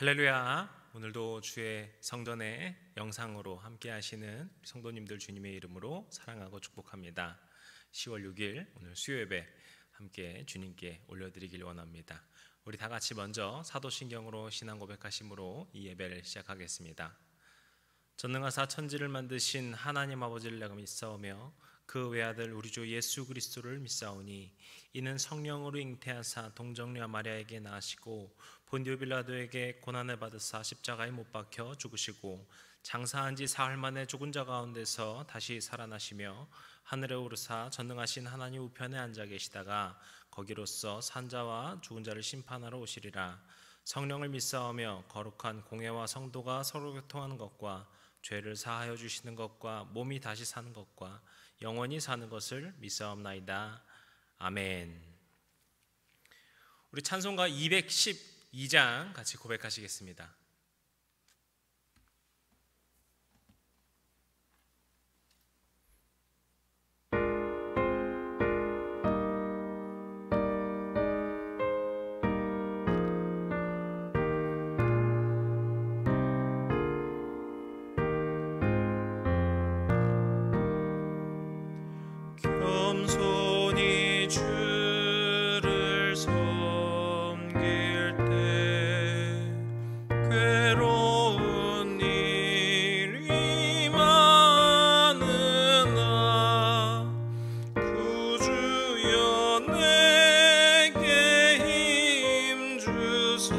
할렐루야. 오늘도 주의 성전의 영상으로 함께 하시는 성도님들 주님의 이름으로 사랑하고 축복합니다. 10월 6일 오늘 수요예배 함께 주님께 올려드리길 원합니다. 우리 다 같이 먼저 사도신경으로 신앙 고백하심으로 이 예배를 시작하겠습니다. 전능하사 천지를 만드신 하나님 아버지를 내가 믿사오며 그 외아들 우리 주 예수 그리스도를 믿사오니 이는 성령으로 잉태하사 동정녀 마리아에게 낳으시고 본디오 빌라도에게 고난을 받으사 십자가에 못 박혀 죽으시고 장사한 지 사흘 만에 죽은 자 가운데서 다시 살아나시며 하늘에 오르사 전능하신 하나님 우편에 앉아 계시다가 거기로서 산자와 죽은 자를 심판하러 오시리라. 성령을 믿사오며 거룩한 공회와 성도가 서로 교통하는 것과 죄를 사하여 주시는 것과 몸이 다시 사는 것과 영원히 사는 것을 믿사옵나이다. 아멘. 우리 찬송가 212장 같이 고백하시겠습니다. 겸손히 주를 섬길 때 괴로운 일이 많으나 구주여 내게 힘 주사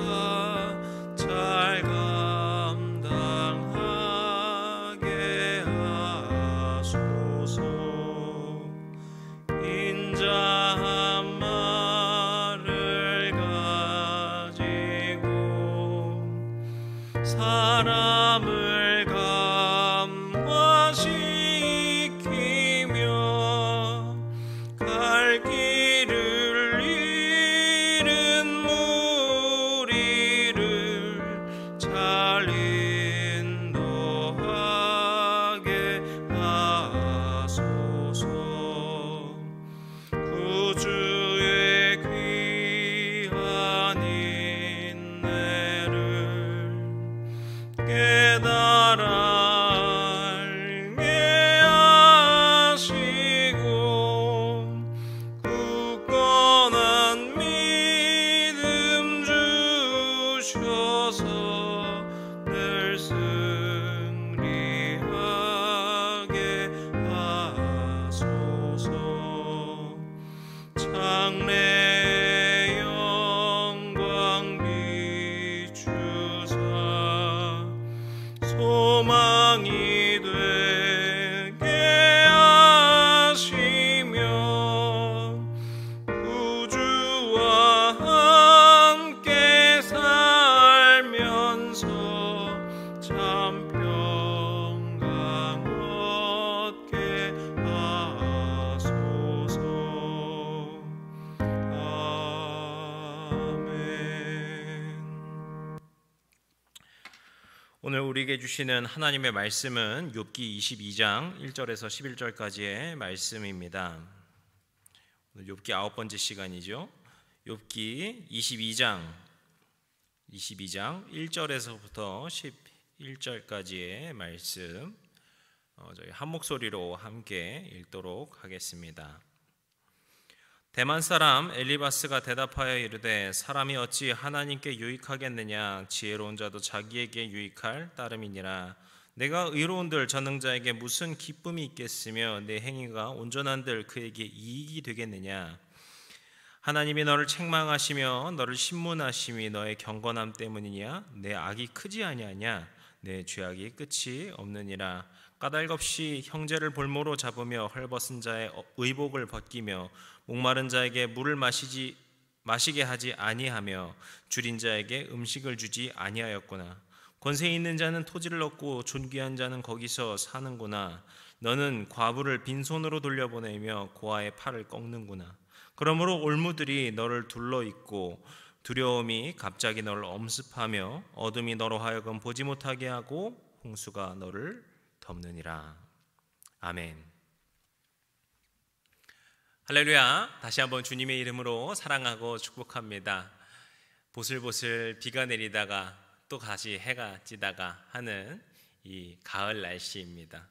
잘 감당하게 하소서. 인자한 말을 가지고 사람을 감화시키며 갈 길을 잃은 무리를 잘 인도하게 하소서. 구주의 귀한 인내를 깨달아 알게 하시고 굳건한 믿음 주셔서 늘 승리하게 하소서. 장래의 영광 비추사 소망이 되게 하시며 구주와 함께 살면서 참 평강 얻게 하소서. 오늘 우리에게 주시는 하나님의 말씀은 욥기 22장 1절에서 11절까지의 말씀입니다. 오늘 욥기 9번째 시간이죠. 욥기 22장 1절에서부터 11절까지의 말씀 저희 한 목소리로 함께 읽도록 하겠습니다. 대만 사람 엘리바스가 대답하여 이르되 사람이 어찌 하나님께 유익하겠느냐. 지혜로운 자도 자기에게 유익할 따름이니라. 내가 의로운들 전능자에게 무슨 기쁨이 있겠으며 내 행위가 온전한들 그에게 이익이 되겠느냐. 하나님이 너를 책망하시며 너를 신문하심이 너의 경건함 때문이냐. 내 악이 크지 아니하냐. 내 죄악이 끝이 없느니라. 까닭없이 형제를 볼모로 잡으며 헐벗은 자의 의복을 벗기며 목마른 자에게 물을 마시게 하지 아니하며 줄인 자에게 음식을 주지 아니하였구나. 권세 있는 자는 토지를 얻고 존귀한 자는 거기서 사는구나. 너는 과부를 빈손으로 돌려보내며 고아의 팔을 꺾는구나. 그러므로 올무들이 너를 둘러있고 두려움이 갑자기 너를 엄습하며 어둠이 너로 하여금 보지 못하게 하고 홍수가 너를 덮느니라. 아멘. 할렐루야. 다시 한번 주님의 이름으로 사랑하고 축복합니다. 보슬보슬 비가 내리다가 또 다시 해가 지다가 하는 이 가을 날씨입니다.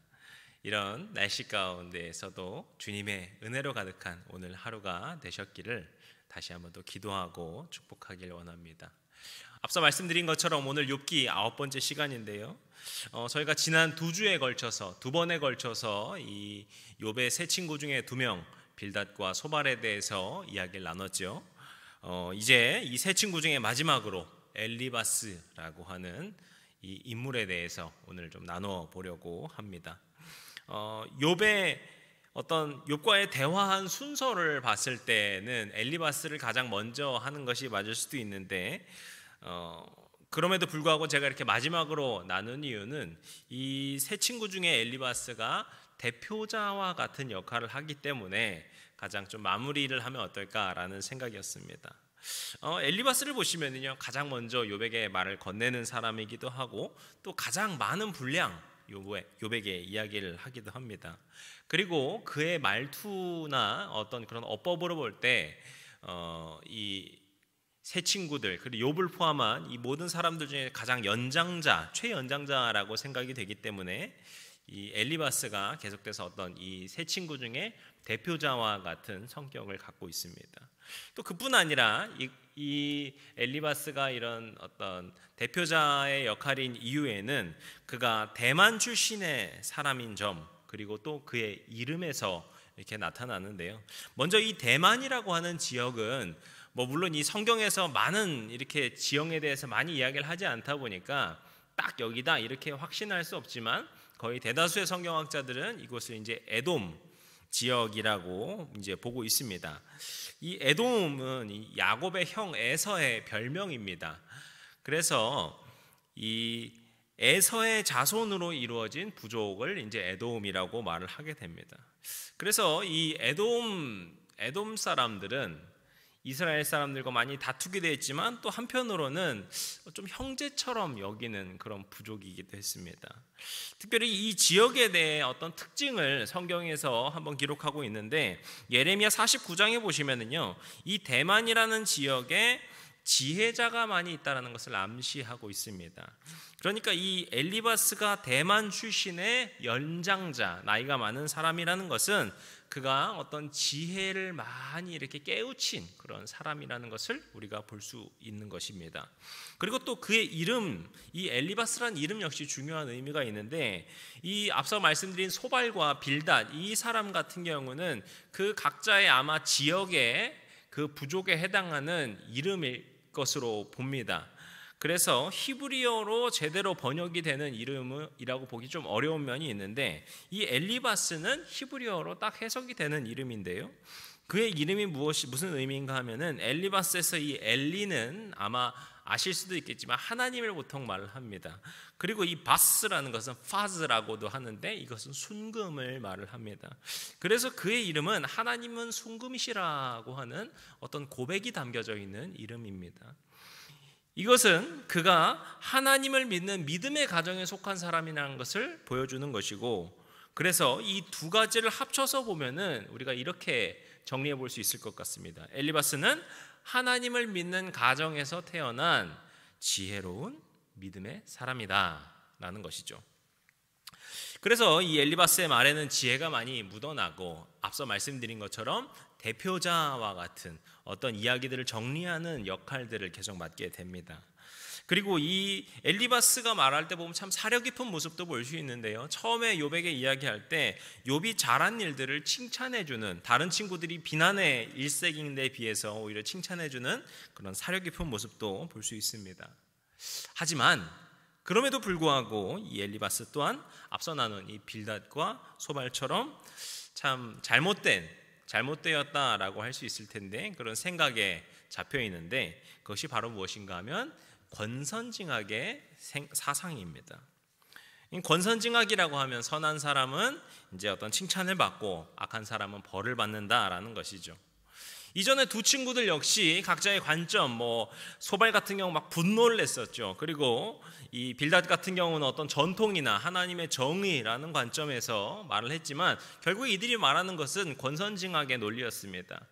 이런 날씨 가운데에서도 주님의 은혜로 가득한 오늘 하루가 되셨기를 다시 한번 더 기도하고 축복하길 원합니다. 앞서 말씀드린 것처럼 오늘 욥기 9번째 시간인데요. 저희가 지난 2주에 걸쳐서 2번에 걸쳐서 이 욥의 세 친구 중에 2명 빌닷과 소발에 대해서 이야기를 나눴죠. 이제 이 세 친구 중에 마지막으로 엘리바스라고 하는 이 인물에 대해서 오늘 좀 나눠 보려고 합니다. 욥의 어떤 욥과의 대화한 순서를 봤을 때는 엘리바스를 가장 먼저 하는 것이 맞을 수도 있는데 그럼에도 불구하고 제가 이렇게 마지막으로 나눈 이유는 이 세 친구 중에 엘리바스가 대표자와 같은 역할을 하기 때문에 가장 좀 마무리를 하면 어떨까라는 생각이었습니다. 엘리바스를 보시면요, 가장 먼저 욥에게 말을 건네는 사람이기도 하고 또 가장 많은 분량 욥에게 이야기를 하기도 합니다. 그리고 그의 말투나 어떤 그런 어법으로 볼 때 이 세 친구들 그리고 욥을 포함한 이 모든 사람들 중에 가장 연장자, 최연장자라고 생각이 되기 때문에 이 엘리바스가 계속돼서 어떤 이 세 친구 중에 대표자와 같은 성격을 갖고 있습니다. 또 그뿐 아니라 이 엘리바스가 이런 어떤 대표자의 역할인 이유에는 그가 대만 출신의 사람인 점 그리고 또 그의 이름에서 이렇게 나타나는데요. 먼저 이 대만이라고 하는 지역은 물론 이 성경에서 많은 이렇게 지형에 대해서 많이 이야기를 하지 않다 보니까 딱 여기다 이렇게 확신할 수 없지만 거의 대다수의 성경학자들은 이곳을 이제 에돔 지역이라고 이제 보고 있습니다. 이 에돔은 이 야곱의 형 에서의 별명입니다. 그래서 이 에서의 자손으로 이루어진 부족을 이제 에돔이라고 말을 하게 됩니다. 그래서 이 에돔 사람들은 이스라엘 사람들과 많이 다투기도 했지만 또 한편으로는 좀 형제처럼 여기는 그런 부족이기도 했습니다. 특별히 이 지역에 대해 어떤 특징을 성경에서 한번 기록하고 있는데 예레미야 49장에 보시면은요, 이 대만이라는 지역에 지혜자가 많이 있다는 것을 암시하고 있습니다. 그러니까 이 엘리바스가 대만 출신의 연장자, 나이가 많은 사람이라는 것은 그가 어떤 지혜를 많이 이렇게 깨우친 그런 사람이라는 것을 우리가 볼 수 있는 것입니다. 그리고 또 그의 이름, 이 엘리바스라는 이름 역시 중요한 의미가 있는데 이 앞서 말씀드린 소발과 빌닷 이 사람 같은 경우는 그 각자의 아마 지역의 그 부족에 해당하는 이름일 것으로 봅니다. 그래서 히브리어로 제대로 번역이 되는 이름이라고 보기 좀 어려운 면이 있는데 이 엘리바스는 히브리어로 딱 해석이 되는 이름인데요. 그의 이름이 무슨 의미인가 하면은 엘리바스에서 이 엘리는 아마 아실 수도 있겠지만 하나님을 보통 말을 합니다. 그리고 이 바스라는 것은 파즈라고도 하는데 이것은 순금을 말을 합니다. 그래서 그의 이름은 하나님은 순금이시라고 하는 어떤 고백이 담겨져 있는 이름입니다. 이것은 그가 하나님을 믿는 믿음의 가정에 속한 사람이라는 것을 보여주는 것이고, 그래서 이 두 가지를 합쳐서 보면은 우리가 이렇게 정리해 볼 수 있을 것 같습니다. 엘리바스는 하나님을 믿는 가정에서 태어난 지혜로운 믿음의 사람이다 라는 것이죠. 그래서 이 엘리바스의 말에는 지혜가 많이 묻어나고 앞서 말씀드린 것처럼 대표자와 같은 어떤 이야기들을 정리하는 역할들을 계속 맡게 됩니다. 그리고 이 엘리바스가 말할 때 보면 참 사려 깊은 모습도 볼 수 있는데요. 처음에 욥에게 이야기할 때 욥이 잘한 일들을 칭찬해주는, 다른 친구들이 비난의 일색인데 비해서 오히려 칭찬해주는 그런 사려 깊은 모습도 볼 수 있습니다. 하지만 그럼에도 불구하고 이 엘리바스 또한 앞서 나눈 이 빌닷과 소발처럼 참 잘못되었다라고 할 수 있을 텐데 그런 생각에 잡혀 있는데 그것이 바로 무엇인가 하면 권선징악의 사상입니다. 권선징악이라고 하면 선한 사람은 이제 어떤 칭찬을 받고 악한 사람은 벌을 받는다라는 것이죠. 이전에 두 친구들 역시 각자의 관점, 소발 같은 경우 막 분노를 냈었죠. 그리고 이 빌닷 같은 경우는 어떤 전통이나 하나님의 정의라는 관점에서 말을 했지만 결국 이들이 말하는 것은 권선징악의 논리였습니다.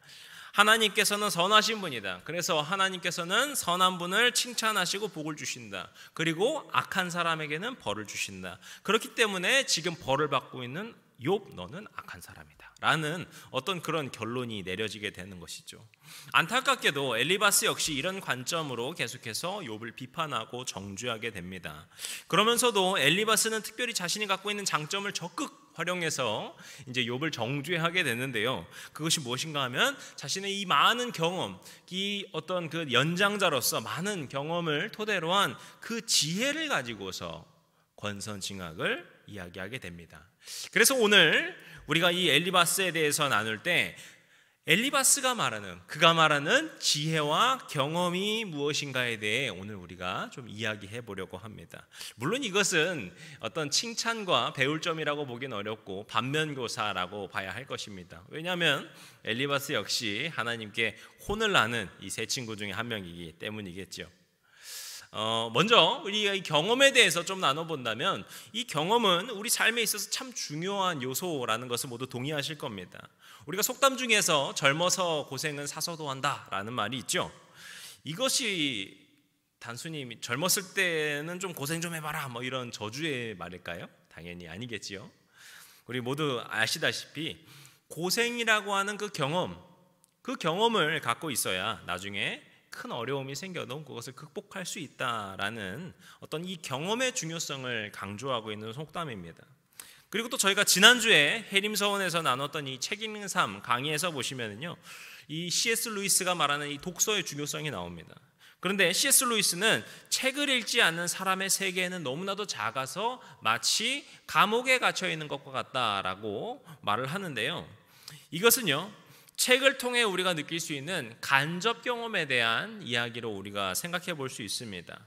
하나님께서는 선하신 분이다. 그래서 하나님께서는 선한 분을 칭찬하시고 복을 주신다. 그리고 악한 사람에게는 벌을 주신다. 그렇기 때문에 지금 벌을 받고 있는 욥, 너는 악한 사람이다 라는 어떤 그런 결론이 내려지게 되는 것이죠. 안타깝게도 엘리바스 역시 이런 관점으로 계속해서 욥을 비판하고 정죄하게 됩니다. 그러면서도 엘리바스는 특별히 자신이 갖고 있는 장점을 적극 활용해서 이제 욥을 정죄하게 되는데요. 그것이 무엇인가 하면 자신의 이 많은 경험, 이 어떤 그 연장자로서 많은 경험을 토대로 한 그 지혜를 가지고서 권선징악을 이야기하게 됩니다. 그래서 오늘 우리가 이 엘리바스에 대해서 나눌 때 엘리바스가 말하는, 그가 말하는 지혜와 경험이 무엇인가에 대해 오늘 우리가 좀 이야기해 보려고 합니다. 물론 이것은 어떤 칭찬과 배울 점이라고 보기는 어렵고 반면교사라고 봐야 할 것입니다. 왜냐하면 엘리바스 역시 하나님께 혼을 나는 이 세 친구 중에 한 명이기 때문이겠죠. 먼저 우리가 이 경험에 대해서 좀 나눠본다면 이 경험은 우리 삶에 있어서 참 중요한 요소라는 것을 모두 동의하실 겁니다. 우리가 속담 중에서 젊어서 고생은 사서도 한다라는 말이 있죠. 이것이 단순히 젊었을 때는 좀 고생 좀 해봐라 뭐 이런 저주의 말일까요? 당연히 아니겠지요. 우리 모두 아시다시피 고생이라고 하는 그 경험을 갖고 있어야 나중에 큰 어려움이 생겨도 그것을 극복할 수 있다라는 어떤 이 경험의 중요성을 강조하고 있는 속담입니다. 그리고 또 저희가 지난주에 해림서원에서 나눴던 이 책 읽는 삶 강의에서 보시면은요, 이 C.S. 루이스가 말하는 이 독서의 중요성이 나옵니다. 그런데 C.S. 루이스는 책을 읽지 않는 사람의 세계는 너무나도 작아서 마치 감옥에 갇혀 있는 것과 같다라고 말을 하는데요. 이것은요, 책을 통해 우리가 느낄 수 있는 간접 경험에 대한 이야기로 우리가 생각해 볼 수 있습니다.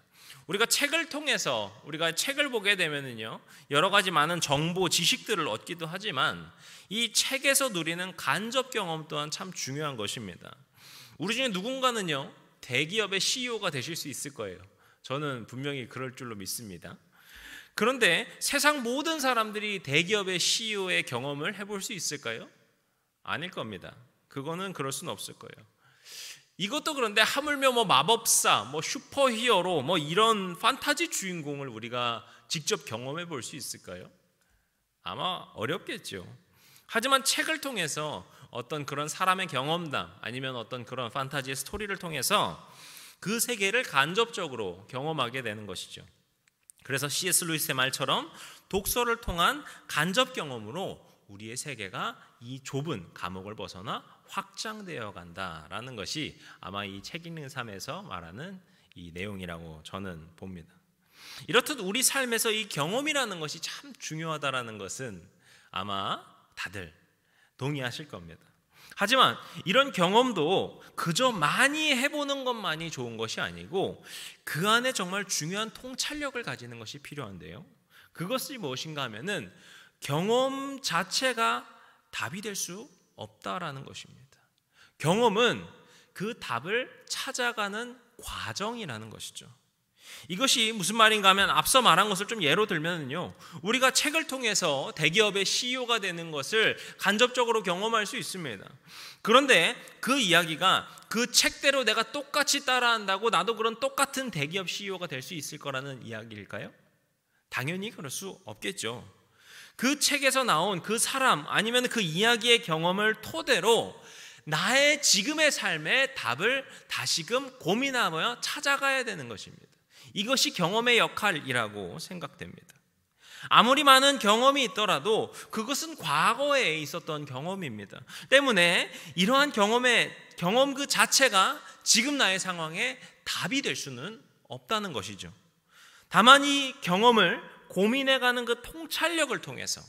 우리가 책을 통해서 우리가 책을 보게 되면은요, 여러 가지 많은 정보, 지식들을 얻기도 하지만 이 책에서 누리는 간접 경험 또한 참 중요한 것입니다. 우리 중에 누군가는요, 대기업의 CEO가 되실 수 있을 거예요. 저는 분명히 그럴 줄로 믿습니다. 그런데 세상 모든 사람들이 대기업의 CEO의 경험을 해볼 수 있을까요? 아닐 겁니다. 그거는 그럴 수는 없을 거예요. 이것도 그런데 하물며 뭐 마법사, 뭐 슈퍼히어로, 뭐 이런 판타지 주인공을 우리가 직접 경험해 볼 수 있을까요? 아마 어렵겠죠. 하지만 책을 통해서 어떤 그런 사람의 경험담 아니면 어떤 그런 판타지의 스토리를 통해서 그 세계를 간접적으로 경험하게 되는 것이죠. 그래서 C.S. 루이스의 말처럼 독서를 통한 간접 경험으로 우리의 세계가 이 좁은 감옥을 벗어나 확장되어 간다라는 것이 아마 이 책 읽는 삶에서 말하는 이 내용이라고 저는 봅니다. 이렇듯 우리 삶에서 이 경험이라는 것이 참 중요하다라는 것은 아마 다들 동의하실 겁니다. 하지만 이런 경험도 그저 많이 해보는 것만이 좋은 것이 아니고 그 안에 정말 중요한 통찰력을 가지는 것이 필요한데요. 그것이 무엇인가 하면은 경험 자체가 답이 될 수 없다라는 것입니다. 경험은 그 답을 찾아가는 과정이라는 것이죠. 이것이 무슨 말인가 하면 앞서 말한 것을 좀 예로 들면요, 우리가 책을 통해서 대기업의 CEO가 되는 것을 간접적으로 경험할 수 있습니다. 그런데 그 이야기가 그 책대로 내가 똑같이 따라한다고 나도 그런 똑같은 대기업 CEO가 될 수 있을 거라는 이야기일까요? 당연히 그럴 수 없겠죠. 그 책에서 나온 그 사람 아니면 그 이야기의 경험을 토대로 나의 지금의 삶의 답을 다시금 고민하며 찾아가야 되는 것입니다. 이것이 경험의 역할이라고 생각됩니다. 아무리 많은 경험이 있더라도 그것은 과거에 있었던 경험입니다. 때문에 이러한 경험 그 자체가 지금 나의 상황에 답이 될 수는 없다는 것이죠. 다만 이 경험을 고민해가는 그 통찰력을 통해서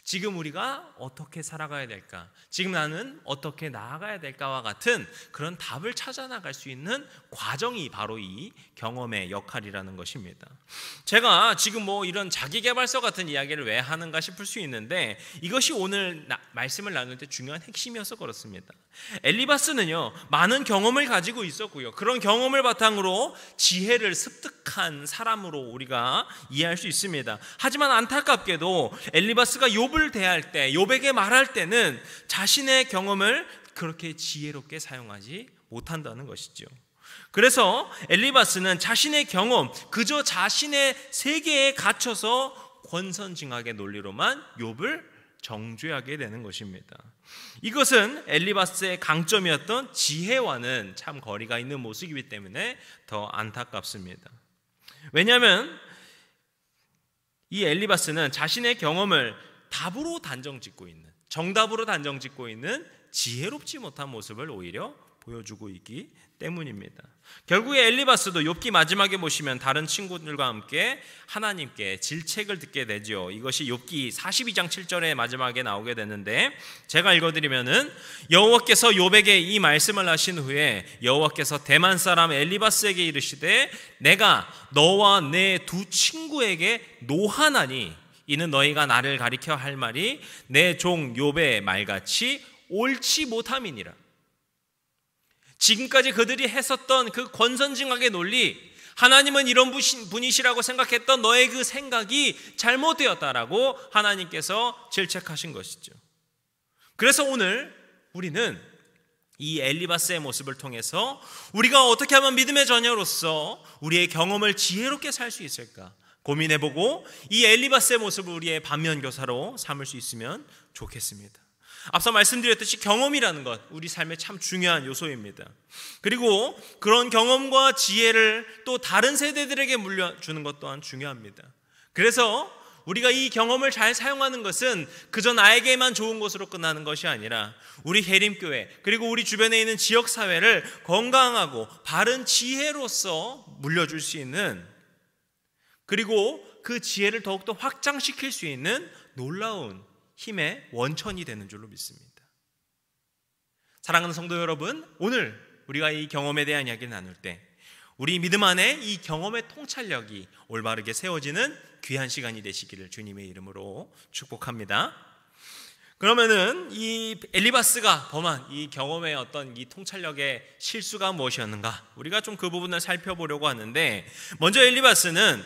지금 우리가 어떻게 살아가야 될까, 지금 나는 어떻게 나아가야 될까와 같은 그런 답을 찾아나갈 수 있는 과정이 바로 이 경험의 역할이라는 것입니다. 제가 지금 뭐 이런 자기계발서 같은 이야기를 왜 하는가 싶을 수 있는데 이것이 오늘 말씀을 나눌 때 중요한 핵심이어서 그렇습니다. 엘리바스는요, 많은 경험을 가지고 있었고요, 그런 경험을 바탕으로 지혜를 습득한 사람으로 우리가 이해할 수 있습니다. 하지만 안타깝게도 엘리바스가 욥을 대할 때, 욥에게 말할 때는 자신의 경험을 그렇게 지혜롭게 사용하지 못한다는 것이죠. 그래서 엘리바스는 자신의 경험, 그저 자신의 세계에 갇혀서 권선징악의 논리로만 욥을 정죄하게 되는 것입니다. 이것은 엘리바스의 강점이었던 지혜와는 참 거리가 있는 모습이기 때문에 더 안타깝습니다. 왜냐하면 이 엘리바스는 자신의 경험을 답으로 단정짓고 있는, 정답으로 단정짓고 있는 지혜롭지 못한 모습을 오히려 보여주고 있기 때문입니다. 결국에 엘리바스도 욥기 마지막에 보시면 다른 친구들과 함께 하나님께 질책을 듣게 되죠. 이것이 욥기 42장 7절의 마지막에 나오게 되는데, 제가 읽어드리면은, 여호와께서 욥에게 이 말씀을 하신 후에 여호와께서 대만 사람 엘리바스에게 이르시되 내가 너와 내 두 친구에게 노하나니 이는 너희가 나를 가리켜 할 말이 내 종 욥의 말같이 옳지 못함이니라. 지금까지 그들이 했었던 그 권선징악의 논리, 하나님은 이런 분이시라고 생각했던 너의 그 생각이 잘못되었다라고 하나님께서 질책하신 것이죠. 그래서 오늘 우리는 이 엘리바스의 모습을 통해서 우리가 어떻게 하면 믿음의 자녀로서 우리의 경험을 지혜롭게 살 수 있을까 고민해보고, 이 엘리바스의 모습을 우리의 반면교사로 삼을 수 있으면 좋겠습니다. 앞서 말씀드렸듯이 경험이라는 것, 우리 삶에 참 중요한 요소입니다. 그리고 그런 경험과 지혜를 또 다른 세대들에게 물려주는 것 또한 중요합니다. 그래서 우리가 이 경험을 잘 사용하는 것은 그저 나에게만 좋은 것으로 끝나는 것이 아니라 우리 해림교회 그리고 우리 주변에 있는 지역사회를 건강하고 바른 지혜로서 물려줄 수 있는, 그리고 그 지혜를 더욱더 확장시킬 수 있는 놀라운 힘의 원천이 되는 줄로 믿습니다. 사랑하는 성도 여러분, 오늘 우리가 이 경험에 대한 이야기를 나눌 때 우리 믿음 안에 이 경험의 통찰력이 올바르게 세워지는 귀한 시간이 되시기를 주님의 이름으로 축복합니다. 그러면은 이 엘리바스가 범한 이 경험의 어떤 이 통찰력의 실수가 무엇이었는가, 우리가 좀 그 부분을 살펴보려고 하는데, 먼저 엘리바스는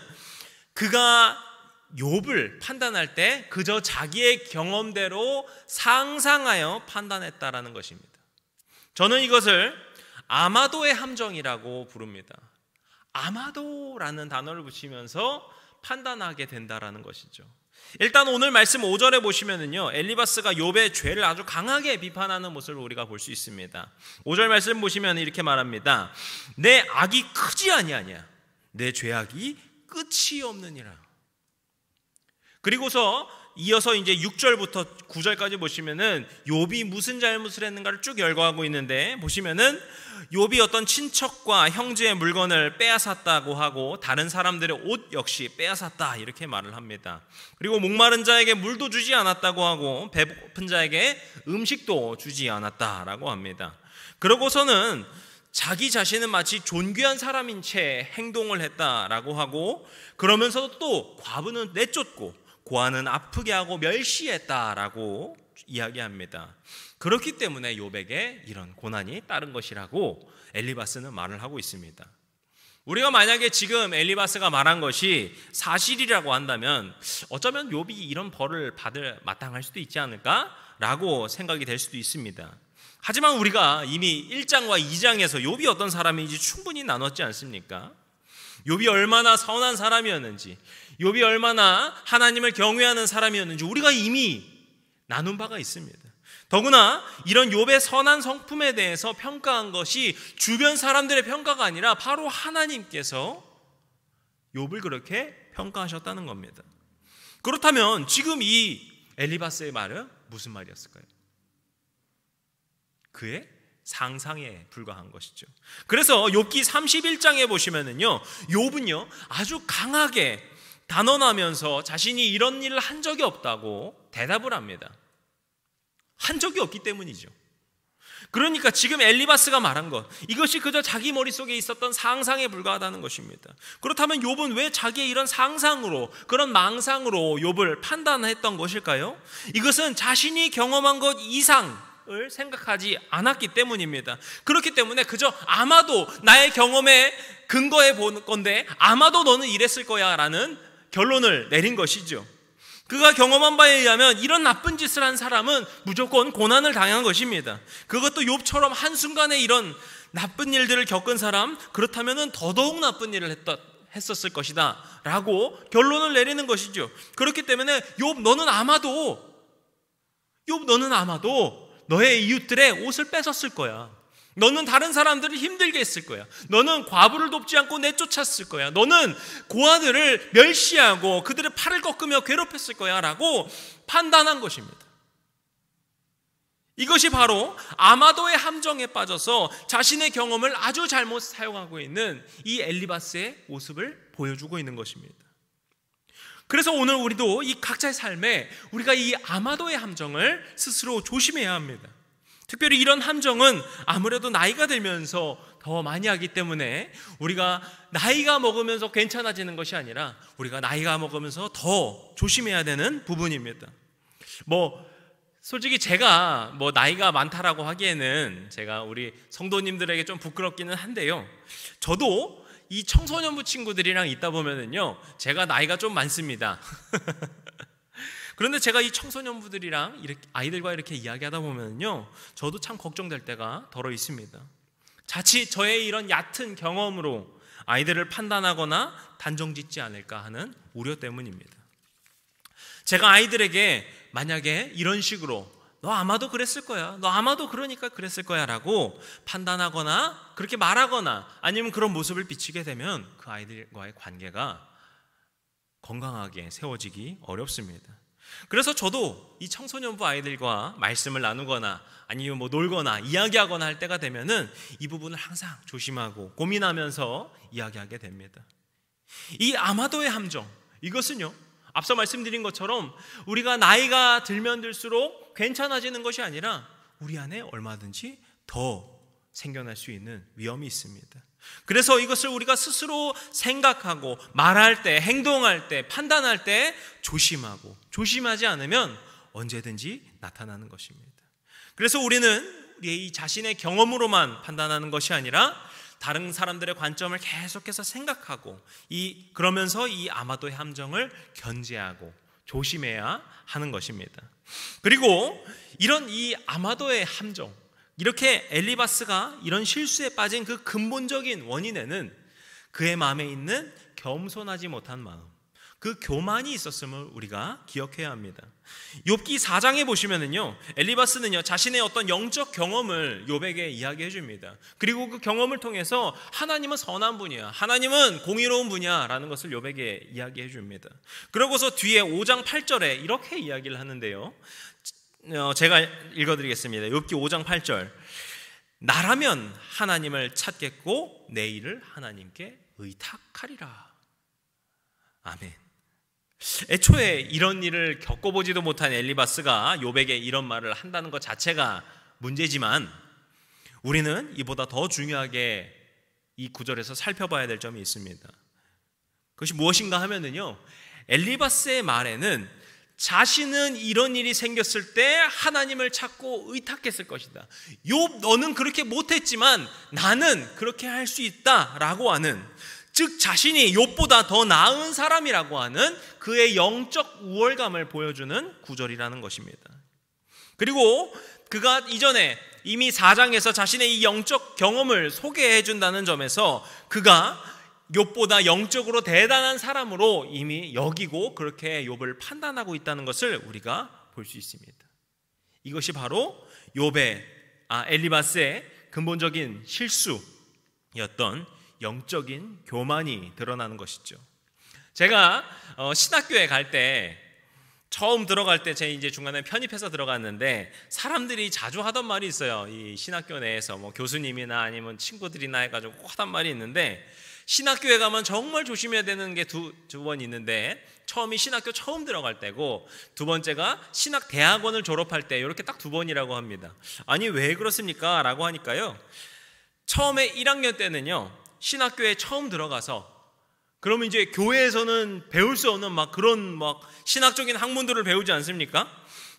그가 욥을 판단할 때 그저 자기의 경험대로 상상하여 판단했다라는 것입니다. 저는 이것을 아마도의 함정이라고 부릅니다. 아마도라는 단어를 붙이면서 판단하게 된다라는 것이죠. 일단 오늘 말씀 5절에 보시면은요, 엘리바스가 욥의 죄를 아주 강하게 비판하는 모습을 우리가 볼 수 있습니다. 5절 말씀 보시면 이렇게 말합니다. 내 악이 크지 아니하냐, 내 죄악이 끝이 없느니라. 그리고서 이어서 이제 6절부터 9절까지 보시면은 욥이 무슨 잘못을 했는가를 쭉 열거하고 있는데, 보시면은 욥이 어떤 친척과 형제의 물건을 빼앗았다고 하고 다른 사람들의 옷 역시 빼앗았다 이렇게 말을 합니다. 그리고 목마른 자에게 물도 주지 않았다고 하고 배고픈 자에게 음식도 주지 않았다라고 합니다. 그러고서는 자기 자신은 마치 존귀한 사람인 채 행동을 했다라고 하고, 그러면서도 또 과부는 내쫓고 고아는 아프게 하고 멸시했다라고 이야기합니다. 그렇기 때문에 욥에게 이런 고난이 따른 것이라고 엘리바스는 말을 하고 있습니다. 우리가 만약에 지금 엘리바스가 말한 것이 사실이라고 한다면 어쩌면 욥이 이런 벌을 받을 마땅할 수도 있지 않을까라고 생각이 될 수도 있습니다. 하지만 우리가 이미 1장과 2장에서 욥이 어떤 사람인지 충분히 나눴지 않습니까? 욥이 얼마나 선한 사람이었는지, 욥이 얼마나 하나님을 경외하는 사람이었는지 우리가 이미 나눈 바가 있습니다. 더구나 이런 욥의 선한 성품에 대해서 평가한 것이 주변 사람들의 평가가 아니라 바로 하나님께서 욥을 그렇게 평가하셨다는 겁니다. 그렇다면 지금 이 엘리바스의 말은 무슨 말이었을까요? 그의 상상에 불과한 것이죠. 그래서 욥기 31장에 보시면은요, 욥은요 아주 강하게 단언하면서 자신이 이런 일을 한 적이 없다고 대답을 합니다. 한 적이 없기 때문이죠. 그러니까 지금 엘리바스가 말한 것, 이것이 그저 자기 머릿속에 있었던 상상에 불과하다는 것입니다. 그렇다면 욥은 왜 자기의 이런 상상으로, 그런 망상으로 욥을 판단했던 것일까요? 이것은 자신이 경험한 것 이상을 생각하지 않았기 때문입니다. 그렇기 때문에 그저 아마도 나의 경험에 근거해 본 건데 아마도 너는 이랬을 거야 라는 결론을 내린 것이죠. 그가 경험한 바에 의하면 이런 나쁜 짓을 한 사람은 무조건 고난을 당한 것입니다. 그것도 욥처럼 한순간에 이런 나쁜 일들을 겪은 사람, 그렇다면 더더욱 나쁜 일을 했었을 것이다 라고 결론을 내리는 것이죠. 그렇기 때문에 욥 너는 아마도 너의 이웃들의 옷을 뺏었을 거야. 너는 다른 사람들을 힘들게 했을 거야. 너는 과부를 돕지 않고 내쫓았을 거야. 너는 고아들을 멸시하고 그들의 팔을 꺾으며 괴롭혔을 거야 라고 판단한 것입니다. 이것이 바로 아마도의 함정에 빠져서 자신의 경험을 아주 잘못 사용하고 있는 이 엘리바스의 모습을 보여주고 있는 것입니다. 그래서 오늘 우리도 이 각자의 삶에 우리가 이 아마도의 함정을 스스로 조심해야 합니다. 특별히 이런 함정은 아무래도 나이가 들면서 더 많이 하기 때문에 우리가 나이가 먹으면서 괜찮아지는 것이 아니라 우리가 나이가 먹으면서 더 조심해야 되는 부분입니다. 솔직히 제가 나이가 많다라고 하기에는 제가 우리 성도님들에게 좀 부끄럽기는 한데요. 저도 이 청소년부 친구들이랑 있다 보면은요, 제가 나이가 좀 많습니다. 그런데 제가 이 청소년부들이랑 아이들과 이렇게 이야기하다 보면요, 저도 참 걱정될 때가 덜어 있습니다. 자칫 저의 이런 얕은 경험으로 아이들을 판단하거나 단정짓지 않을까 하는 우려 때문입니다. 제가 아이들에게 만약에 이런 식으로 너 아마도 그랬을 거야, 너 아마도 그러니까 그랬을 거야 라고 판단하거나 그렇게 말하거나 아니면 그런 모습을 비치게 되면 그 아이들과의 관계가 건강하게 세워지기 어렵습니다. 그래서 저도 이 청소년부 아이들과 말씀을 나누거나 아니면 놀거나 이야기하거나 할 때가 되면은 이 부분을 항상 조심하고 고민하면서 이야기하게 됩니다. 이 아마도의 함정, 이것은요, 앞서 말씀드린 것처럼 우리가 나이가 들면 들수록 괜찮아지는 것이 아니라 우리 안에 얼마든지 더 생겨날 수 있는 위험이 있습니다. 그래서 이것을 우리가 스스로 생각하고 말할 때, 행동할 때, 판단할 때 조심하고 조심하지 않으면 언제든지 나타나는 것입니다. 그래서 우리는 이 자신의 경험으로만 판단하는 것이 아니라 다른 사람들의 관점을 계속해서 생각하고 그러면서 이 아마도의 함정을 견제하고 조심해야 하는 것입니다. 그리고 이런 이 아마도의 함정, 이렇게 엘리바스가 이런 실수에 빠진 그 근본적인 원인에는 그의 마음에 있는 겸손하지 못한 마음, 그 교만이 있었음을 우리가 기억해야 합니다. 욥기 4장에 보시면은요, 엘리바스는요 자신의 어떤 영적 경험을 욥에게 이야기해 줍니다. 그리고 그 경험을 통해서 하나님은 선한 분이야, 하나님은 공의로운 분이야 라는 것을 욥에게 이야기해 줍니다. 그러고서 뒤에 5장 8절에 이렇게 이야기를 하는데요, 제가 읽어드리겠습니다. 욥기 5장 8절. 나라면 하나님을 찾겠고 내 일을 하나님께 의탁하리라. 아멘. 애초에 이런 일을 겪어보지도 못한 엘리바스가 욥에게 이런 말을 한다는 것 자체가 문제지만 우리는 이보다 더 중요하게 이 구절에서 살펴봐야 될 점이 있습니다. 그것이 무엇인가 하면은요, 엘리바스의 말에는 자신은 이런 일이 생겼을 때 하나님을 찾고 의탁했을 것이다. 욥 너는 그렇게 못했지만 나는 그렇게 할 수 있다 라고 하는, 즉 자신이 욥보다 더 나은 사람이라고 하는 그의 영적 우월감을 보여주는 구절이라는 것입니다. 그리고 그가 이전에 이미 4장에서 자신의 이 영적 경험을 소개해 준다는 점에서 그가 욥보다 영적으로 대단한 사람으로 이미 여기고 그렇게 욥을 판단하고 있다는 것을 우리가 볼 수 있습니다. 이것이 바로 엘리바스의 근본적인 실수였던 영적인 교만이 드러나는 것이죠. 제가 신학교에 갈 때, 처음 들어갈 때 제 이제 중간에 편입해서 들어갔는데 사람들이 자주 하던 말이 있어요. 이 신학교 내에서 교수님이나 아니면 친구들이나 해가지고 하던 말이 있는데, 신학교에 가면 정말 조심해야 되는 게 두 번 있는데, 처음이 신학교 처음 들어갈 때고 두 번째가 신학대학원을 졸업할 때, 이렇게 딱 두 번이라고 합니다. 아니 왜 그렇습니까? 라고 하니까요, 처음에 1학년 때는요 신학교에 처음 들어가서 그러면 이제 교회에서는 배울 수 없는 그런 신학적인 학문들을 배우지 않습니까?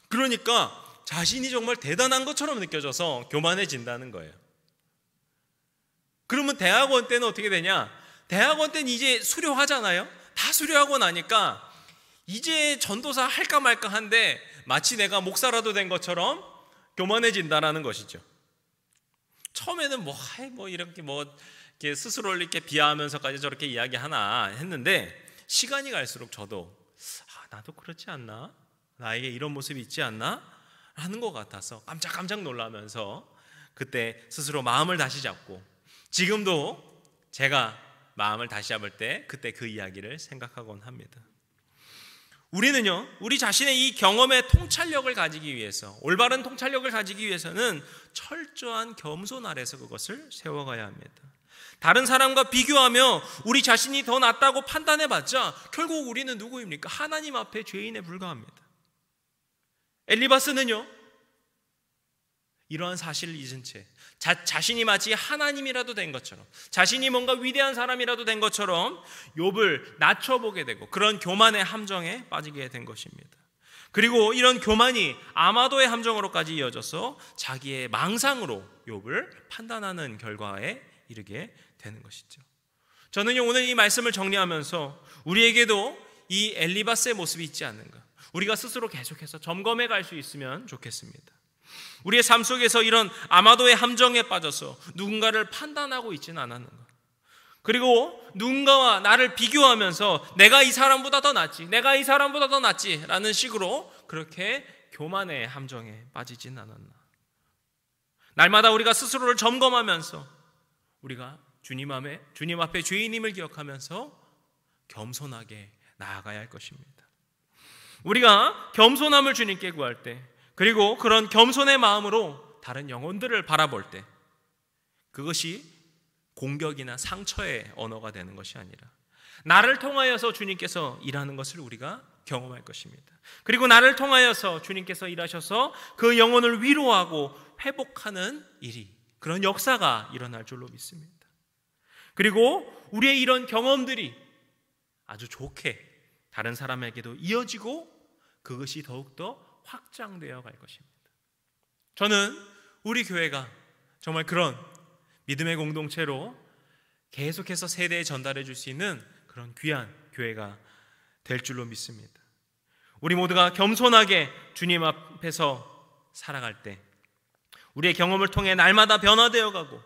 그러니까 자신이 정말 대단한 것처럼 느껴져서 교만해진다는 거예요. 그러면 대학원 때는 어떻게 되냐? 대학원 때는 이제 수료하잖아요. 다 수료하고 나니까 이제 전도사 할까 말까 한데 마치 내가 목사라도 된 것처럼 교만해진다라는 것이죠. 처음에는 이렇게 스스로를 이렇게 비하하면서까지 저렇게 이야기하나 했는데 시간이 갈수록 저도 나도 그렇지 않나? 나에게 이런 모습이 있지 않나? 하는 것 같아서 깜짝 놀라면서 그때 스스로 마음을 다시 잡고, 지금도 제가 마음을 다시 잡을 때 그때 그 이야기를 생각하곤 합니다. 우리는요, 우리 자신의 이 경험의 통찰력을 가지기 위해서, 올바른 통찰력을 가지기 위해서는 철저한 겸손 아래서 그것을 세워가야 합니다. 다른 사람과 비교하며 우리 자신이 더 낫다고 판단해봤자 결국 우리는 누구입니까? 하나님 앞에 죄인에 불과합니다. 엘리바스는요, 이러한 사실을 잊은 채 자신이 마치 하나님이라도 된 것처럼, 자신이 뭔가 위대한 사람이라도 된 것처럼 욥을 낮춰보게 되고 그런 교만의 함정에 빠지게 된 것입니다. 그리고 이런 교만이 아마도의 함정으로까지 이어져서 자기의 망상으로 욥을 판단하는 결과에 이르게 되는 것이죠. 저는요, 오늘 이 말씀을 정리하면서 우리에게도 이 엘리바스의 모습이 있지 않는가, 우리가 스스로 계속해서 점검해 갈 수 있으면 좋겠습니다. 우리의 삶 속에서 이런 아마도의 함정에 빠져서 누군가를 판단하고 있지는 않았는가, 그리고 누군가와 나를 비교하면서 내가 이 사람보다 더 낫지, 내가 이 사람보다 더 낫지 라는 식으로 그렇게 교만의 함정에 빠지진 않았나. 날마다 우리가 스스로를 점검하면서 우리가 주님 앞에 죄인임을 기억하면서 겸손하게 나아가야 할 것입니다. 우리가 겸손함을 주님께 구할 때, 그리고 그런 겸손의 마음으로 다른 영혼들을 바라볼 때, 그것이 공격이나 상처의 언어가 되는 것이 아니라 나를 통하여서 주님께서 일하는 것을 우리가 경험할 것입니다. 그리고 나를 통하여서 주님께서 일하셔서 그 영혼을 위로하고 회복하는 일이, 그런 역사가 일어날 줄로 믿습니다. 그리고 우리의 이런 경험들이 아주 좋게 다른 사람에게도 이어지고 그것이 더욱더 확장되어 갈 것입니다. 저는 우리 교회가 정말 그런 믿음의 공동체로 계속해서 세대에 전달해 줄 수 있는 그런 귀한 교회가 될 줄로 믿습니다. 우리 모두가 겸손하게 주님 앞에서 살아갈 때 우리의 경험을 통해 날마다 변화되어 가고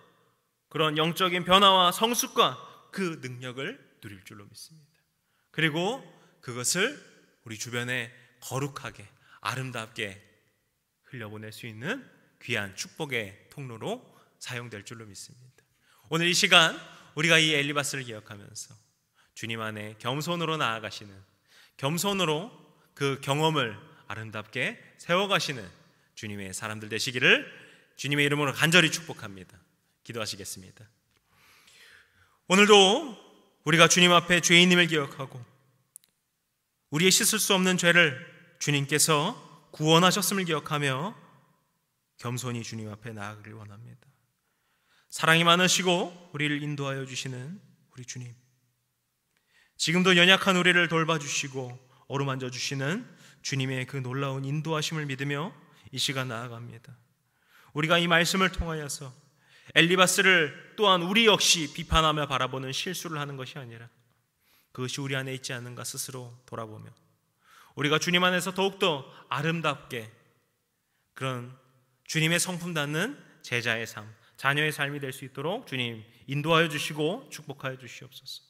그런 영적인 변화와 성숙과 그 능력을 누릴 줄로 믿습니다. 그리고 그것을 우리 주변에 거룩하게 아름답게 흘려보낼 수 있는 귀한 축복의 통로로 사용될 줄로 믿습니다. 오늘 이 시간 우리가 이 엘리바스를 기억하면서 주님 안에 겸손으로 나아가시는, 겸손으로 그 경험을 아름답게 세워가시는 주님의 사람들 되시기를 주님의 이름으로 간절히 축복합니다. 기도하시겠습니다. 오늘도 우리가 주님 앞에 죄인임을 기억하고 우리의 씻을 수 없는 죄를 주님께서 구원하셨음을 기억하며 겸손히 주님 앞에 나아가길 원합니다. 사랑이 많으시고 우리를 인도하여 주시는 우리 주님, 지금도 연약한 우리를 돌봐주시고 어루만져 주시는 주님의 그 놀라운 인도하심을 믿으며 이 시간 나아갑니다. 우리가 이 말씀을 통하여서 엘리바스를 또한 우리 역시 비판하며 바라보는 실수를 하는 것이 아니라 그것이 우리 안에 있지 않는가 스스로 돌아보며 우리가 주님 안에서 더욱더 아름답게 그런 주님의 성품 닿는 제자의 삶, 자녀의 삶이 될 수 있도록 주님 인도하여 주시고 축복하여 주시옵소서.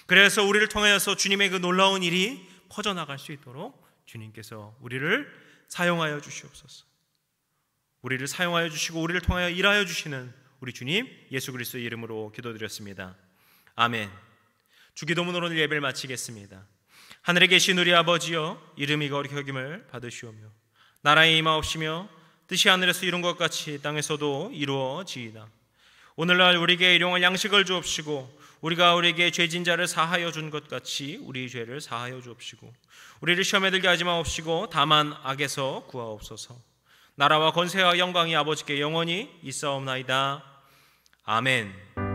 그래서 우리를 통하여서 주님의 그 놀라운 일이 퍼져나갈 수 있도록 주님께서 우리를 사용하여 주시옵소서. 우리를 사용하여 주시고 우리를 통하여 일하여 주시는 우리 주님 예수 그리스도의 이름으로 기도드렸습니다. 아멘. 주기도문으로 오늘 예배를 마치겠습니다. 하늘에 계신 우리 아버지여, 이름이 거룩히 여김을 받으시오며 나라의 임하옵시며 뜻이 하늘에서 이룬 것 같이 땅에서도 이루어지이다. 오늘날 우리에게 일용할 양식을 주옵시고 우리가 우리에게 죄진 자를 사하여 준 것 같이 우리 죄를 사하여 주옵시고 우리를 시험에 들게 하지 마옵시고 다만 악에서 구하옵소서. 나라와 권세와 영광이 아버지께 영원히 있사옵나이다. 아멘.